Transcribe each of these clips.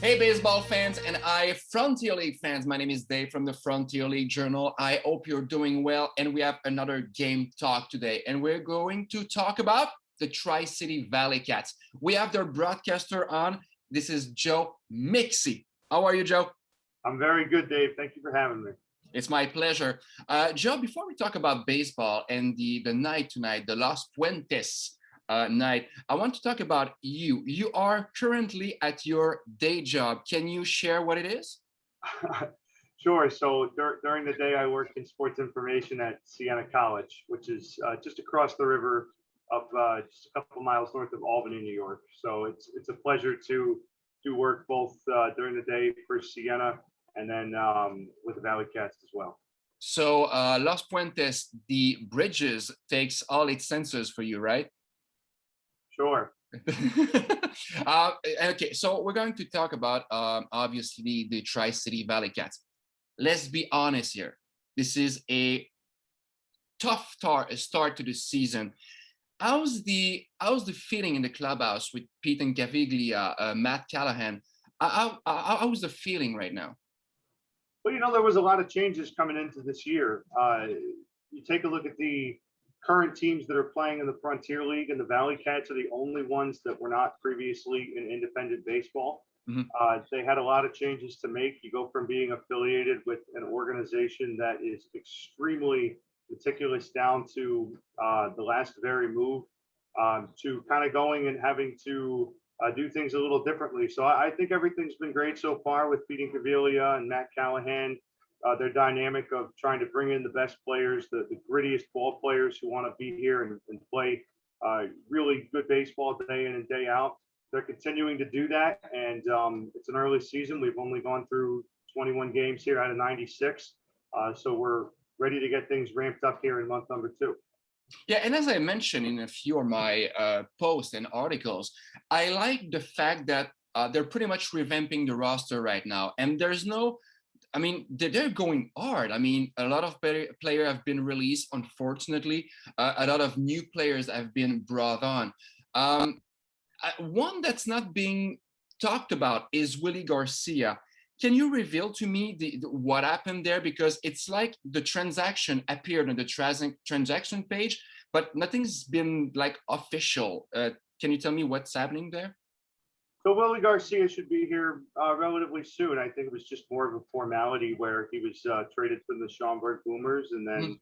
Hey, baseball fans and Frontier League fans. My name is Dave from the Frontier League Journal. I hope you're doing well, and we have another game talk today, and we're going to talk about the Tri-City ValleyCats. We have their broadcaster on. This is Joe Mixie. How are you, Joe? I'm very good, Dave. Thank you for having me. It's my pleasure. Joe, before we talk about baseball and the night tonight, the Los Puentes night, I want to talk about you. You are currently at your day job. Can you share what it is? Sure. So during the day, I work in sports information at Siena College, which is just across the river up just a couple miles north of Albany, New York. So it's a pleasure to do work both during the day for Siena and then with the ValleyCats as well. So Los Puentes, the bridges takes all its senses for you, right? Sure. Okay, so we're going to talk about obviously the Tri-City ValleyCats. Let's be honest here. This is a tough start to the season. How's the feeling in the clubhouse with Pete and Caviglia, Matt Callahan? How's the feeling right now? Well, you know, there was a lot of changes coming into this year. You take a look at the current teams that are playing in the Frontier League, and the ValleyCats are the only ones that were not previously in independent baseball. Mm-hmm. They had a lot of changes to make. You go from being affiliated with an organization that is extremely meticulous down to the last very move to kind of going and having to do things a little differently. So I think everything's been great so far with Pete Caviglia and Matt Callahan. Their dynamic of trying to bring in the best players, the grittiest ball players who want to be here and play really good baseball day in and day out. They're continuing to do that, and it's an early season. We've only gone through 21 games here out of 96, so we're ready to get things ramped up here in month number 2. Yeah, and as I mentioned in a few of my posts and articles, I like the fact that they're pretty much revamping the roster right now, and there's no, I mean, they're going hard. I mean, a lot of players have been released, unfortunately. A lot of new players have been brought on. One that's not being talked about is Willie Garcia. Can you reveal to me what happened there? Because it's like the transaction appeared on the transaction page, but nothing's been like official. Can you tell me what's happening there? So Willie Garcia should be here relatively soon. I think it was just more of a formality where he was traded from the Schaumburg Boomers, and then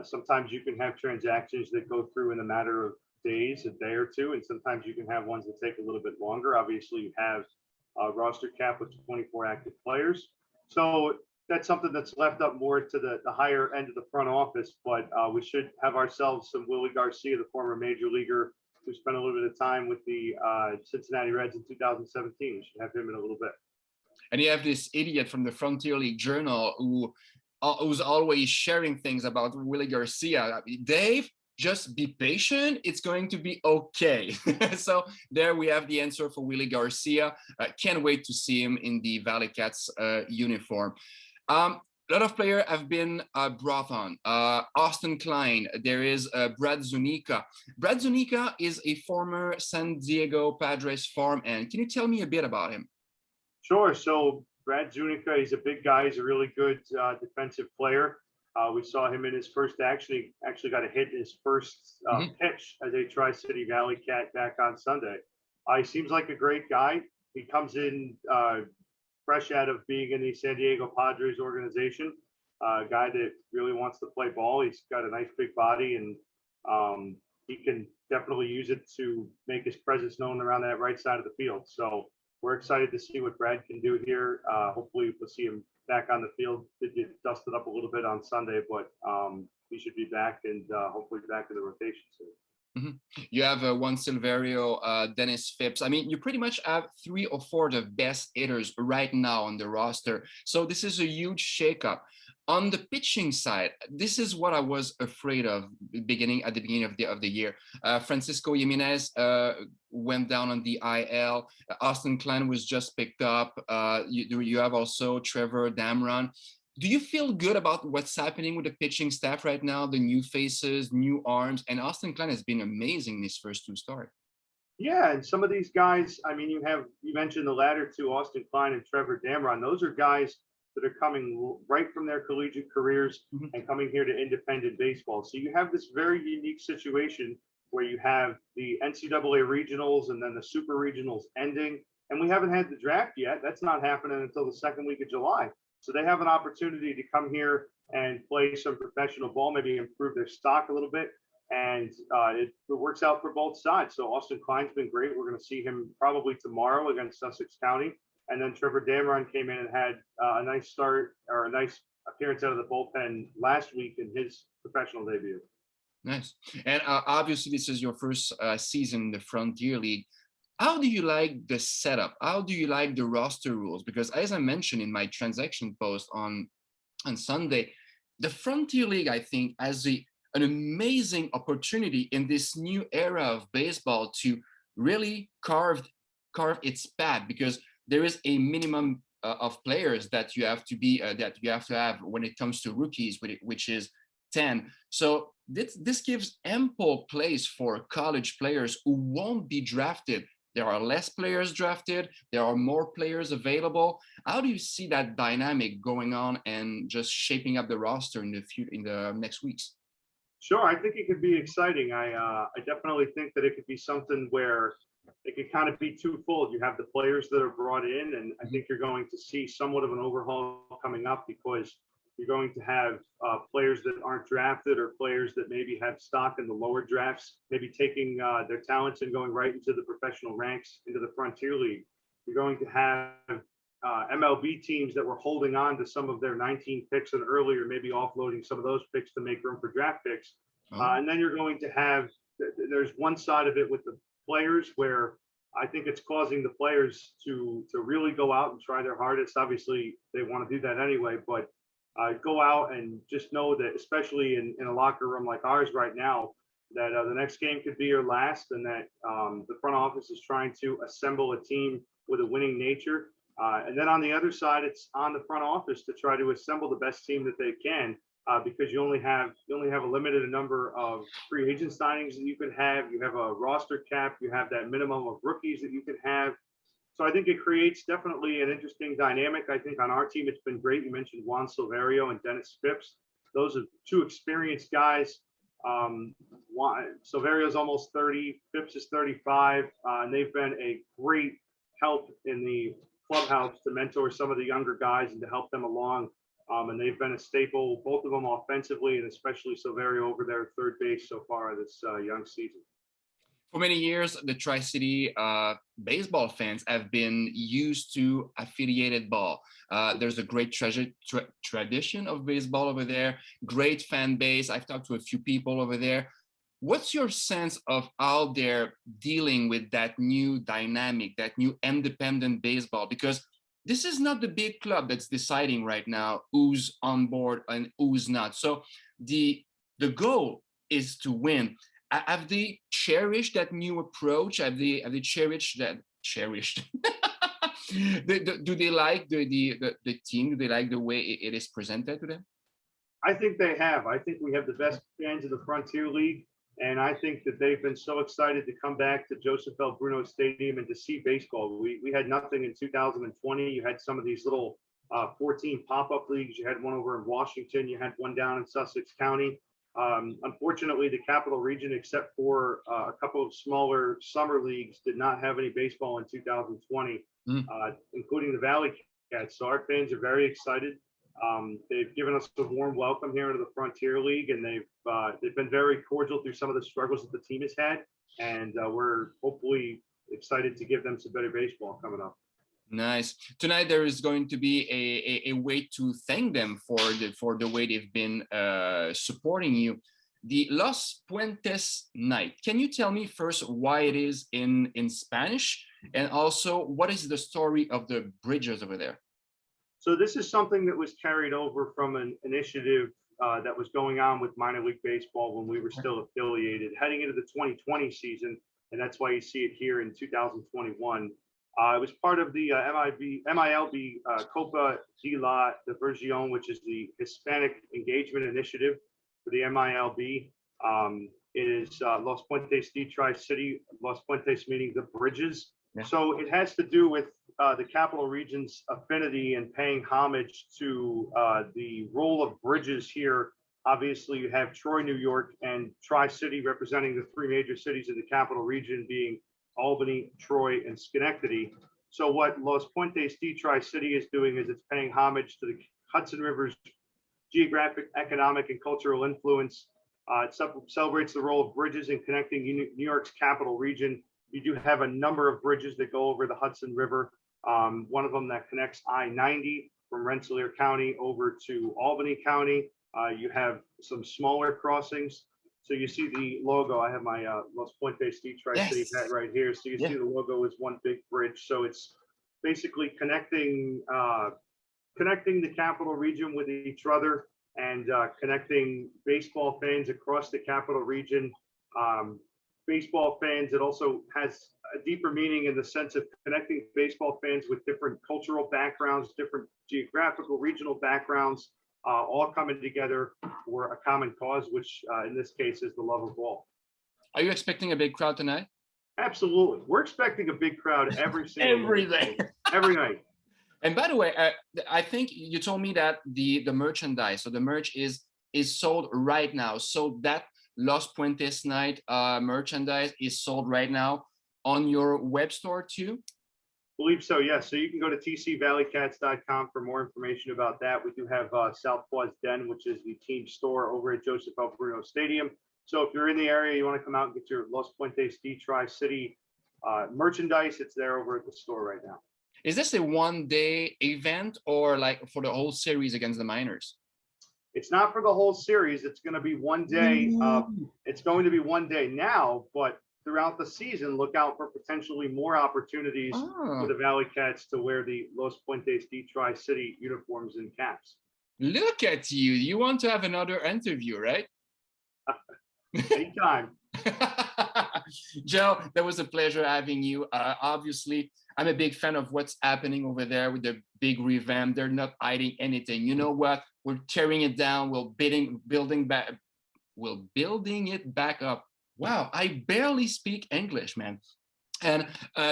sometimes you can have transactions that go through in a matter of days, a day or two, and sometimes you can have ones that take a little bit longer. Obviously, you have a roster cap with 24 active players, so that's something that's left up more to the higher end of the front office. But we should have ourselves some Willie Garcia, the former major leaguer, who spent a little bit of time with the Cincinnati Reds in 2017. We should have him in a little bit. And you have this idiot from the Frontier League Journal who's always sharing things about Willie Garcia. Dave, just be patient. It's going to be okay. So there we have the answer for Willie Garcia. Can't wait to see him in the ValleyCats uniform. A lot of players have been brought on. Austin Klein, there is Brad Zunika. Brad Zunika is a former San Diego Padres farm end. Can you tell me a bit about him? Sure. So Brad Zunika, he's a big guy. He's a really good defensive player. We saw him in his first actually got a hit in his first pitch as a Tri-City ValleyCat back on Sunday. He seems like a great guy. He comes in fresh out of being in the San Diego Padres organization, a guy that really wants to play ball. He's got a nice big body, and he can definitely use it to make his presence known around that right side of the field. So we're excited to see what Brad can do here. Hopefully we'll see him back on the field. Did get dusted up a little bit on Sunday, but he should be back and hopefully back in the rotation soon. Mm-hmm. You have Juan Silverio, Dennis Phipps. I mean, you pretty much have 3 or 4 of the best hitters right now on the roster. So this is a huge shakeup. On the pitching side, this is what I was afraid of at the beginning of the year. Francisco Jimenez went down on the IL. Austin Klein was just picked up. You have also Trevor Damron. Do you feel good about what's happening with the pitching staff right now? The new faces, new arms, and Austin Klein has been amazing these first 2 starts. Yeah, and some of these guys, I mean, you mentioned the latter two, Austin Klein and Trevor Damron. Those are guys that are coming right from their collegiate careers Mhm. and coming here to independent baseball. So you have this very unique situation where you have the NCAA regionals and then the super regionals ending, and we haven't had the draft yet. That's not happening until the second week of July. So they have an opportunity to come here and play some professional ball, maybe improve their stock a little bit, and it works out for both sides. So Austin Klein's been great. We're going to see him probably tomorrow against Sussex County. And then Trevor Dameron came in and had a nice start or a nice appearance out of the bullpen last week in his professional debut. Nice. And obviously, this is your first season in the Frontier League. How do you like the setup? How do you like the roster rules? Because as I mentioned in my transaction post on Sunday, the Frontier League, I think, has an amazing opportunity in this new era of baseball to really carve its path, because there is a minimum of players that you have to be that you have to have when it comes to rookies, which is 10. So this gives ample place for college players who won't be drafted. There are less players drafted. There are more players available. How do you see that dynamic going on and just shaping up the roster in the next weeks? Sure, I think it could be exciting. I definitely think that it could be something where it could kind of be twofold. You have the players that are brought in, and I think you're going to see somewhat of an overhaul coming up because you're going to have players that aren't drafted or players that maybe have stock in the lower drafts, maybe taking their talents and going right into the professional ranks, into the Frontier League. You're going to have MLB teams that were holding on to some of their 19 picks and earlier, maybe offloading some of those picks to make room for draft picks. And then you're going to have, there's one side of it with the players where I think it's causing the players to really go out and try their hardest. Obviously, they want to do that anyway, but go out and just know that, especially in a locker room like ours right now, that the next game could be your last, and that the front office is trying to assemble a team with a winning nature. And then on the other side, it's on the front office to try to assemble the best team that they can, because you only have a limited number of free agent signings that you can have. You have a roster cap. You have that minimum of rookies that you can have. So I think it creates definitely an interesting dynamic. I think on our team, it's been great. You mentioned Juan Silverio and Dennis Phipps. Those are two experienced guys. Silverio's almost 30. Phipps is 35. And they've been a great help in the clubhouse to mentor some of the younger guys and to help them along. And they've been a staple, both of them offensively, and especially Silverio over there at third base so far this young season. For many years, the Tri-City baseball fans have been used to affiliated ball. There's a great tradition of baseball over there, great fan base. I've talked to a few people over there. What's your sense of how they're dealing with that new dynamic, that new independent baseball? Because this is not the big club that's deciding right now who's on board and who's not. So the goal is to win. Have they cherished that new approach? Have they cherished that? Cherished? Do they like the team? Do they like the way it is presented to them? I think they have. I think we have the best fans of the Frontier League. And I think that they've been so excited to come back to Joseph L. Bruno Stadium and to see baseball. We had nothing in 2020. You had some of these little 14 pop-up leagues. You had one over in Washington. You had one down in Sussex County. Unfortunately, the Capital Region, except for a couple of smaller summer leagues, did not have any baseball in 2020, including the Valley Cats. So our fans are very excited. They've given us a warm welcome here into the Frontier League, and they've been very cordial through some of the struggles that the team has had. And we're hopefully excited to give them some better baseball coming up. Nice. Tonight there is going to be a way to thank them for the way they've been supporting you. The Los Puentes night. Can you tell me first why it is in Spanish, and also what is the story of the bridges over there? So this is something that was carried over from an initiative that was going on with minor league baseball when we were still affiliated, heading into the 2020 season, and that's why you see it here in 2021. It was part of the MILB Copa de la Diversion, which is the Hispanic Engagement Initiative for the MILB. It is Los Puentes de Tri-City, Los Puentes meaning the bridges. Yeah. So it has to do with the capital region's affinity and paying homage to the role of bridges here. Obviously, you have Troy, New York, and Tri-City representing the three major cities of the capital region being Albany, Troy, and Schenectady. So what Los Puentes de Tri-City is doing is it's paying homage to the Hudson River's geographic, economic, and cultural influence. It celebrates the role of bridges in connecting New York's capital region. You do have a number of bridges that go over the Hudson River. One of them that connects I-90 from Rensselaer County over to Albany County. You have some smaller crossings. So you see the logo. I have my Los Puentes de Tri-City hat right here. So you see the logo is one big bridge. So it's basically connecting the capital region with each other and connecting baseball fans across the capital region. Baseball fans, it also has a deeper meaning in the sense of connecting baseball fans with different cultural backgrounds, different geographical, regional backgrounds, all coming together for a common cause, which in this case is the love of ball. Are you expecting a big crowd tonight? Absolutely. We're expecting a big crowd every single day. Every night. And by the way, I think you told me that the merchandise, so the merch is sold right now. So that Los Puentes night merchandise is sold right now on your web store too? Believe so, yes. So you can go to tcvalleycats.com for more information about that. We do have Southpaw's Den, which is the team store over at Joseph L. Bruno Stadium. So if you're in the area, you want to come out and get your Los Puentes de Tri-City merchandise, it's there over at the store right now. Is this a one-day event or like for the whole series against the Miners? It's not for the whole series. It's going to be one day. It's going to be one day now, but throughout the season, look out for potentially more opportunities for the ValleyCats to wear the Los Puentes de Tri-City uniforms and caps. Look at you. You want to have another interview, right? Anytime. Joe, that was a pleasure having you. Obviously, I'm a big fan of what's happening over there with the big revamp. They're not hiding anything. You know what? We're tearing it down. We're building it back up. Wow, I barely speak English, man. And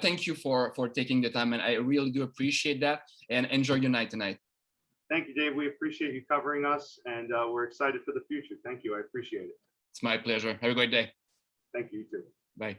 thank you for taking the time, and I really do appreciate that. And enjoy your night tonight. Thank you, Dave. We appreciate you covering us, and we're excited for the future. Thank you. I appreciate it. It's my pleasure. Have a great day. Thank you, you too. Bye.